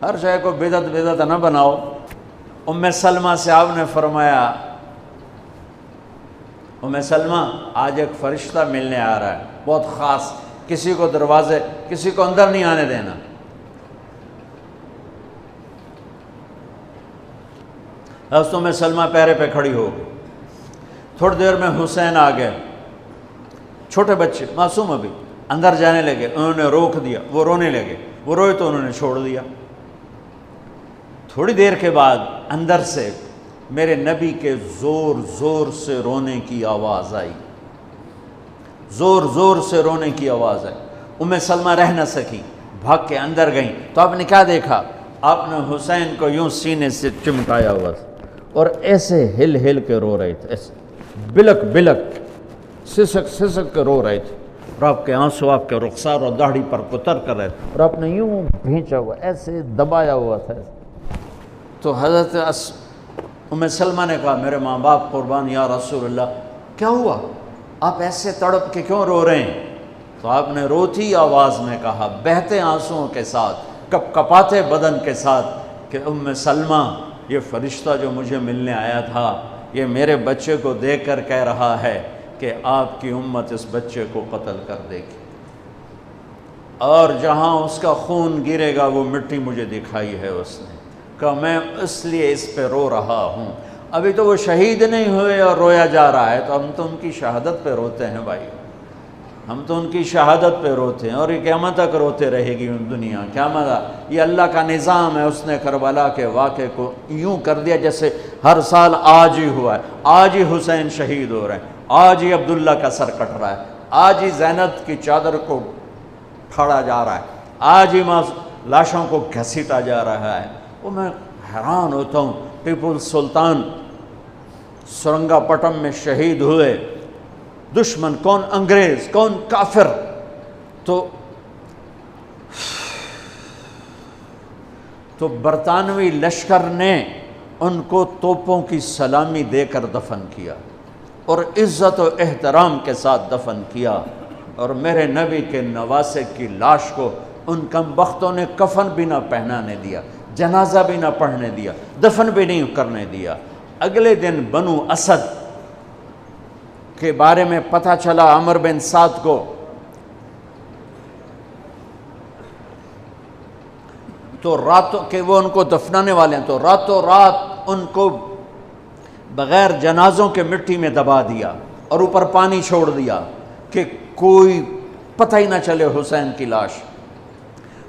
ہر شے کو بدعت بدعت نہ بناؤ۔ ام سلمہ سے آپ نے فرمایا ام سلمہ آج ایک فرشتہ ملنے آ رہا ہے بہت خاص، کسی کو دروازے کسی کو اندر نہیں آنے دینا۔ بس ام سلمہ پیرے پہ کھڑی ہو گئی۔ تھوڑی دیر میں حسین آ گئے، چھوٹے بچے معصوم ابھی، اندر جانے لگے، انہوں نے روک دیا، وہ رونے لگے، وہ روئے تو انہوں نے چھوڑ دیا۔ تھوڑی دیر کے بعد اندر سے میرے نبی کے زور زور سے رونے کی آواز آئی، زور زور سے رونے کی آواز آئی۔ ام سلمہ رہ نہ سکی، بھاگ کے اندر گئیں تو آپ نے کیا دیکھا؟ آپ نے حسین کو یوں سینے سے چمٹایا ہوا اور ایسے ہل ہل کے رو رہے تھے، ایسے بلک بلک سسک سسک کے رو رہے تھے، اور آپ کے آنسو آپ کے رخسار اور داڑھی پر اتر کر رہے تھے، اور آپ نے یوں بھینچا ہوا ایسے دبایا ہوا تھا۔ تو حضرت ام سلمہ نے کہا میرے ماں باپ قربان یا رسول اللہ، کیا ہوا؟ آپ ایسے تڑپ کے کیوں رو رہے ہیں؟ تو آپ نے روتی آواز میں کہا، بہتے آنسوؤں کے ساتھ، کپ کپاتے بدن کے ساتھ، کہ ام سلمہ یہ فرشتہ جو مجھے ملنے آیا تھا یہ میرے بچے کو دیکھ کر کہہ رہا ہے کہ آپ کی امت اس بچے کو قتل کر دے گی، اور جہاں اس کا خون گرے گا وہ مٹی مجھے دکھائی ہے اس نے، کہ میں اس لیے اس پہ رو رہا ہوں۔ ابھی تو وہ شہید نہیں ہوئے اور رویا جا رہا ہے، تو ہم تو ان کی شہادت پہ روتے ہیں بھائی، ہم تو ان کی شہادت پہ روتے ہیں، اور یہ قیامت تک روتے رہے گی دنیا۔ قیامت یہ اللہ کا نظام ہے، اس نے کربلا کے واقعے کو یوں کر دیا جیسے ہر سال آج ہی ہوا ہے، آج ہی حسین شہید ہو رہے ہیں، آج ہی عبداللہ کا سر کٹ رہا ہے، آج ہی زینب کی چادر کو پھاڑا جا رہا ہے، آج ہی لاشوں کو گھسیٹا جا رہا ہے۔ وہ میں حیران ہوتا ہوں، ٹیپو سلطان سرنگا پٹم میں شہید ہوئے، دشمن کون انگریز کون کافر، تو برطانوی لشکر نے ان کو توپوں کی سلامی دے کر دفن کیا اور عزت و احترام کے ساتھ دفن کیا، اور میرے نبی کے نواسے کی لاش کو ان کم بختوں نے کفن بھی نہ پہنانے دیا، جنازہ بھی نہ پڑھنے دیا، دفن بھی نہیں کرنے دیا۔ اگلے دن بنو اسد کے بارے میں پتہ چلا عمر بن سعد کو، تو راتوں کہ وہ ان کو دفنانے والے ہیں، تو راتوں رات ان کو بغیر جنازوں کے مٹی میں دبا دیا اور اوپر پانی چھوڑ دیا کہ کوئی پتہ ہی نہ چلے حسین کی لاش۔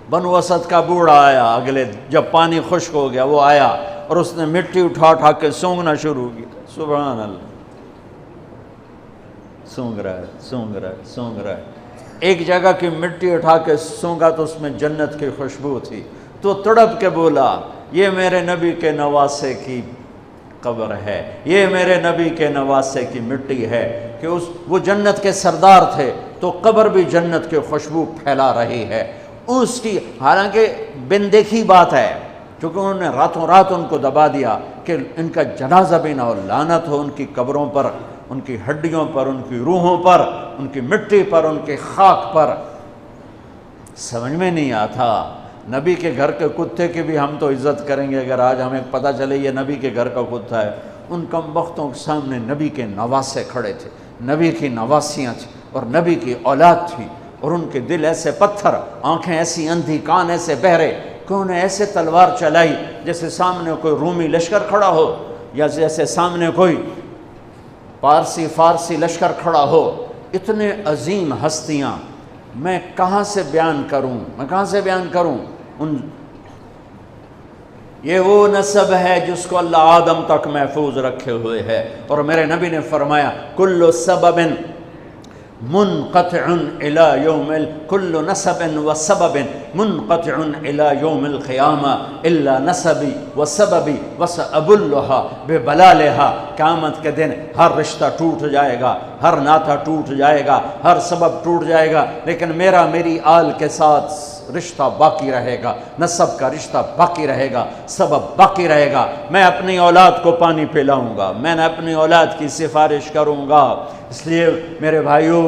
بنو اسد کا بوڑھا آیا، اگلے جب پانی خشک ہو گیا وہ آیا اور اس نے مٹی اٹھا اٹھا کے سونگنا شروع کیا، سبحان اللہ، سونگ رہا ہے سونگ رہا ہے سونگ رہا ہے۔ ایک جگہ کی مٹی اٹھا کے سونگا تو اس میں جنت کی خوشبو تھی، تو تڑپ کے بولا یہ میرے نبی کے نواسے کی قبر ہے، یہ میرے نبی کے نواسے کی مٹی ہے، کہ وہ جنت کے سردار تھے تو قبر بھی جنت کی خوشبو پھیلا رہی ہے اس کی، حالانکہ بن دیکھی بات ہے، کیونکہ انہوں نے راتوں رات ان کو دبا دیا کہ ان کا جنازہ بھی نہ ہو، لعنت ہو ان کی قبروں پر، ان کی ہڈیوں پر، ان کی روحوں پر، ان کی مٹی پر، ان کی خاک پر۔ سمجھ میں نہیں آتا، نبی کے گھر کے کتے کی بھی ہم تو عزت کریں گے اگر آج ہمیں پتہ چلے یہ نبی کے گھر کا کتا ہے۔ ان کم بختوں کے سامنے نبی کے نواسے کھڑے تھے، نبی کی نواسیاں تھیں اور نبی کی اولاد تھی، اور ان کے دل ایسے پتھر، آنکھیں ایسی اندھی، کان ایسے بہرے کہ انہیں ایسے تلوار چلائی جیسے سامنے کوئی رومی لشکر کھڑا ہو، یا جیسے سامنے کوئی فارسی لشکر کھڑا ہو۔ اتنے عظیم ہستیاں، میں کہاں سے بیان کروں؟ یہ وہ نسب ہے جس کو اللہ آدم تک محفوظ رکھے ہوئے ہے، اور میرے نبی نے فرمایا کل سبب منقطع الى يوم كل نسب وسبب منقطع الى يوم القيامة الا نسبي وسببي وسأبلها ببلالها۔ قیامت کے دن ہر رشتہ ٹوٹ جائے گا، ہر ناطہ ٹوٹ جائے گا، ہر سبب ٹوٹ جائے گا، لیکن میری آل کے ساتھ رشتہ باقی رہے گا، نسب کا رشتہ باقی رہے گا، سبب باقی رہے گا۔ میں اپنی اولاد کو پانی پلاؤں گا، میں نے اپنی اولاد کی سفارش کروں گا۔ اس لیے میرے بھائیوں،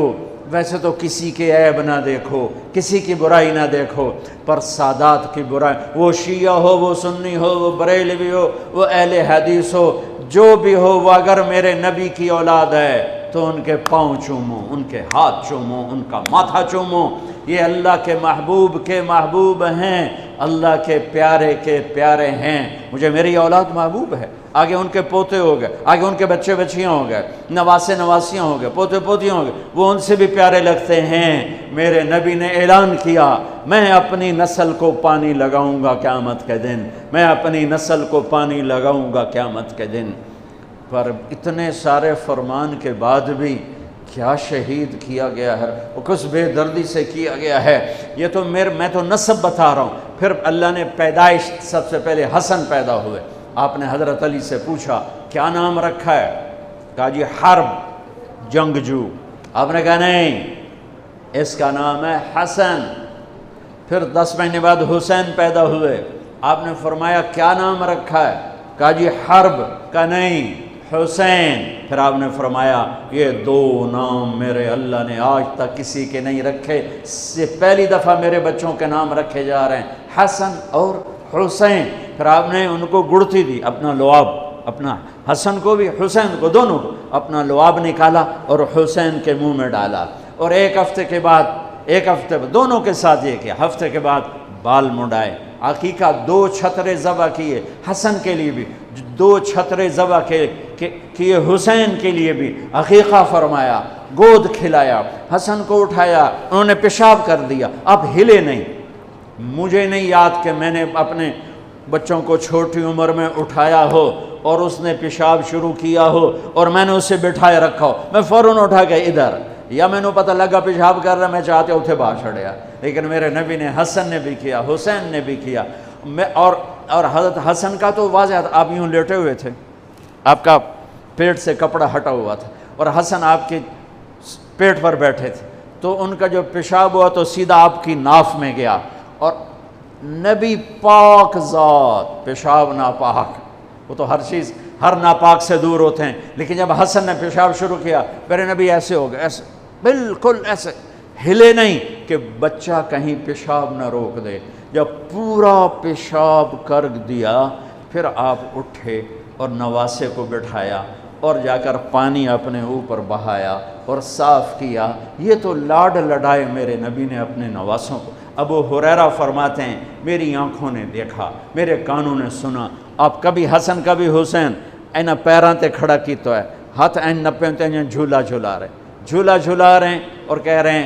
ویسے تو کسی کے عیب نہ دیکھو، کسی کی برائی نہ دیکھو، پر سادات کی برائی، وہ شیعہ ہو، وہ سنی ہو، وہ بریلوی ہو، وہ اہل حدیث ہو، جو بھی ہو، وہ اگر میرے نبی کی اولاد ہے تو ان کے پاؤں چومو، ان کے ہاتھ چومو، ان کا ماتھا چومو۔ یہ اللہ کے محبوب ہیں، اللہ کے پیارے ہیں۔ مجھے میری اولاد محبوب ہے، آگے ان کے پوتے ہو گئے، آگے ان کے بچے بچیاں ہو گئے، نواسیاں ہو گئے، پوتے پوتیاں ہو گئے، وہ ان سے بھی پیارے لگتے ہیں۔ میرے نبی نے اعلان کیا، میں اپنی نسل کو پانی لگاؤں گا قیامت کے دن، میں اپنی نسل کو پانی لگاؤں گا قیامت کے دن۔ پر اتنے سارے فرمان کے بعد بھی کیا شہید کیا گیا ہے، وہ کس بے دردی سے کیا گیا ہے۔ یہ تو میں تو نسب بتا رہا ہوں۔ پھر اللہ نے پیدائش، سب سے پہلے حسن پیدا ہوئے۔ آپ نے حضرت علی سے پوچھا کیا نام رکھا ہے؟ کہا جی حرب، جنگجو۔ آپ نے کہا نہیں، اس کا نام ہے حسن۔ پھر 10 مہینے بعد حسین پیدا ہوئے۔ آپ نے فرمایا کیا نام رکھا ہے؟ کہا جی حرب۔ کہا نہیں، حسین۔ پھر آپ نے فرمایا یہ 2 نام میرے اللہ نے آج تک کسی کے نہیں رکھے، سے پہلی دفعہ میرے بچوں کے نام رکھے جا رہے ہیں، حسن اور حسین۔ پھر آپ نے ان کو گڑتی دی، اپنا لعاب، اپنا حسن کو بھی حسین کو، دونوں کو اپنا لعاب نکالا اور حسین کے منہ میں ڈالا۔ اور ایک ہفتے بعد دونوں کے ساتھ یہ کیا، ہفتے کے بعد بال منڈائے، عقیقہ 2 چھترے ذبح کیے، حسن کے لیے بھی 2 چھترے ذبح کیے، حسین کے لیے بھی عقیقہ فرمایا، گود کھلایا، حسن کو اٹھایا، انہوں نے پیشاب کر دیا، اب ہلے نہیں۔ مجھے نہیں یاد کہ میں نے اپنے بچوں کو چھوٹی عمر میں اٹھایا ہو اور اس نے پیشاب شروع کیا ہو اور میں نے اسے بٹھائے رکھا ہو، میں فوراً اٹھا کے ادھر، یا میں نے پتہ لگا پیشاب کر رہا، میں چاہتے اتھے باہر چھڑیا۔ لیکن میرے نبی نے، حسن نے بھی کیا، حسین نے بھی کیا۔ اور حضرت حسن کا تو واضح تھا، آپ یوں لیٹے ہوئے تھے، آپ کا پیٹ سے کپڑا ہٹا ہوا تھا، اور حسن آپ کے پیٹ پر بیٹھے تھے، تو ان کا جو پیشاب ہوا تو سیدھا آپ کی ناف میں گیا۔ اور نبی پاک ذات، پیشاب ناپاک، وہ تو ہر چیز، ہر ناپاک سے دور ہوتے ہیں، لیکن جب حسن نے پیشاب شروع کیا، میرے نبی ایسے ہو گئے، ایسے بالکل ایسے ہلے نہیں کہ بچہ کہیں پیشاب نہ روک دے۔ جب پورا پیشاب کر دیا، پھر آپ اٹھے اور نواسے کو بٹھایا اور جا کر پانی اپنے اوپر بہایا اور صاف کیا۔ یہ تو لاڈ لڈائے میرے نبی نے اپنے نواسوں کو۔ ابو ہریرہ فرماتے ہیں میری آنکھوں نے دیکھا، میرے کانوں نے سنا، آپ کبھی حسن کبھی حسین اینا پیراں تے کھڑا کی تو ہے، ہاتھ این نپے تے جھولا جھلا رہے ہیں اور کہہ رہے ہیں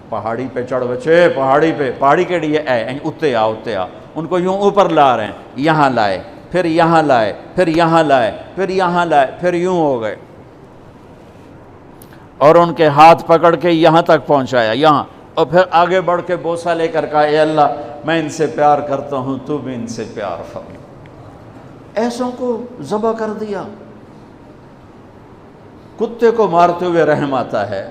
پہاڑی پہ چڑھ بچے، پہاڑی کے لیے اتے آ۔ ان کو یوں اوپر لا رہے ہیں، یہاں لائے، پھر یہاں لائے، پھر یہاں لائے، پھر یہاں لائے، پھر یوں ہو گئے، اور ان کے ہاتھ پکڑ کے یہاں تک پہنچایا، یہاں، اور پھر آگے بڑھ کے بوسہ لے کر کہا اے اللہ میں ان سے پیار کرتا ہوں، تو بھی ان سے پیار فرما۔ ایسوں کو ذبح کر دیا۔ کتے کو مارتے ہوئے رحم آتا ہے،